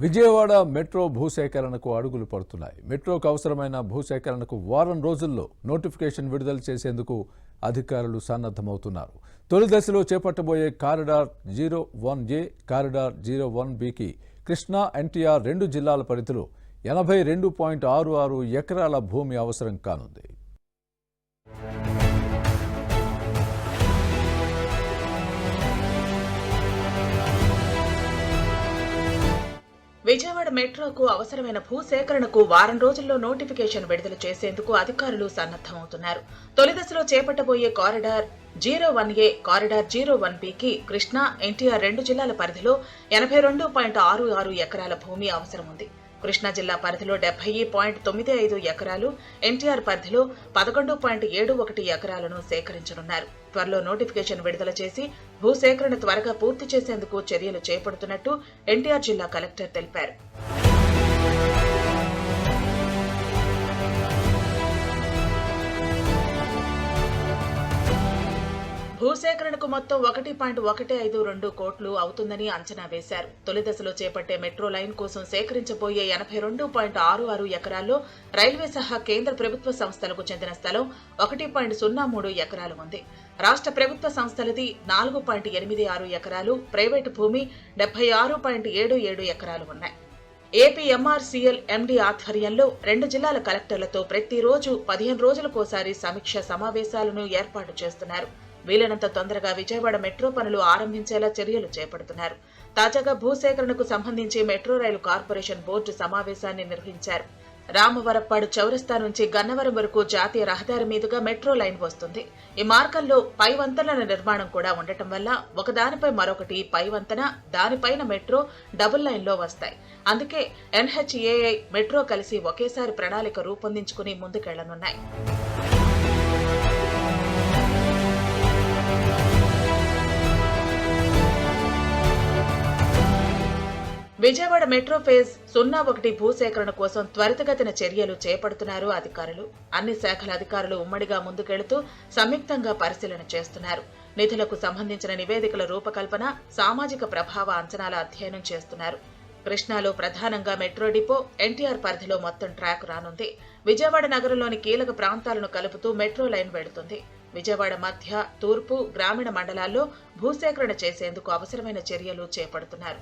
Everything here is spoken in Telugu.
విజయవాడ మెట్రో భూసేకరణకు అడుగులు పడుతున్నాయి. మెట్రోకు అవసరమైన భూసేకరణకు వారం రోజుల్లో నోటిఫికేషన్ విడుదల చేసేందుకు అధికారులు సన్నద్ధమవుతున్నారు. తొలి దశలో చేపట్టబోయే కారిడార్ 01A, కారిడార్ 01Bకి కృష్ణా, ఎన్టీఆర్ రెండు జిల్లాల పరిధిలో 82.66 ఎకరాల భూమి అవసరం కానుంది. విజయవాడ మెట్రోకు అవసరమైన భూసేకరణకు వారం రోజుల్లో నోటిఫికేషన్ విడుదల చేసేందుకు అధికారులు సన్నద్దమవుతున్నారు. తొలి దశలో చేపట్టబోయే కారిడార్ 01A, కారిడార్ 01Bకి కృష్ణా, ఎన్టీఆర్ రెండు జిల్లాల పరిధిలో 82.66 ఎకరాల భూమి అవసరం ఉంది. కృష్ణా జిల్లా పరిధిలో 70.95 ఎకరాలు, ఎన్టీఆర్ పరిధిలో 11.71 ఎకరాలను సేకరించనున్నారు. త్వరలో నోటిఫికేషన్ విడుదల చేసి భూసేకరణ త్వరగా పూర్తి చేసేందుకు చర్యలు చేపడుతున్నట్టు ఎన్టీఆర్ జిల్లా కలెక్టర్ తెలిపారు. భూసేకరణకు మొత్తం 1.152 కోట్లు అవుతుందని అంచనా వేశారు. తొలి దశలో చేపట్టే మెట్రో లైన్ కోసం సేకరించబోయే 82.66 ఎకరాల్లో రైల్వే సహా కేంద్ర ప్రభుత్వ సంస్థలకు చెందిన స్థలం 1.03 ఎకరాలు ఉంది. రాష్ట్ర ప్రభుత్వ సంస్థలది 4.86 ఎకరాలు, ప్రైవేటు భూమి 76.77 ఎకరాలు ఉన్నాయి. ఏపీ ఎంఆర్సీఎల్ ఎండీ ఆధ్వర్యంలో రెండు జిల్లాల కలెక్టర్లతో ప్రతిరోజు 15 రోజులకోసారి సమీక్ష సమావేశాలను ఏర్పాటు చేస్తున్నారు. వీలైనంత తొందరగా విజయవాడ మెట్రో పనులు ఆరంభించేలా చర్యలు చేపడుతున్నారు. తాజాగా భూసేకరణకు సంబంధించి మెట్రో రైలు కార్పొరేషన్ బోర్డు సమావేశాన్ని నిర్వహించారు. రామవరప్పాడు చౌరస్తా నుంచి గన్నవరం వరకు జాతీయ రహదారి మీదుగా మెట్రో లైన్ వస్తుంది. ఈ మార్గంలో పై వంతెనల నిర్మాణం కూడా ఉండటం వల్ల ఒకదానిపై మరొకటి పై వంతెన, దానిపైన మెట్రో డబుల్ లైన్లో వస్తాయి. అందుకే ఎన్హెచ్ఏఐ మెట్రో కలిసి ఒకేసారి ప్రణాళిక రూపొందించుకుని ముందుకెళ్లనున్నాయి. విజయవాడ మెట్రో ఫేజ్ 01 భూసేకరణ కోసం త్వరితగతిన చర్యలు చేపడుతున్నారు అధికారులు. అన్ని శాఖల అధికారులు ఉమ్మడిగా ముందుకెళుతూ సంయుక్తంగా పరిశీలన చేస్తున్నారు. నిధులకు సంబంధించిన నివేదికల రూపకల్పన, సామాజిక ప్రభావ అంచనాల అధ్యయనం చేస్తున్నారు. కృష్ణాలో ప్రధానంగా మెట్రో డిపో, ఎన్టీఆర్ పరిధిలో మొత్తం ట్రాక్ రానుంది. విజయవాడ నగరంలోని కీలక ప్రాంతాలను కలుపుతూ మెట్రో లైన్ వెళుతుంది. విజయవాడ మధ్య, తూర్పు, గ్రామీణ మండలాల్లో భూసేకరణ చేసేందుకు అవసరమైన చర్యలు చేపడుతున్నారు.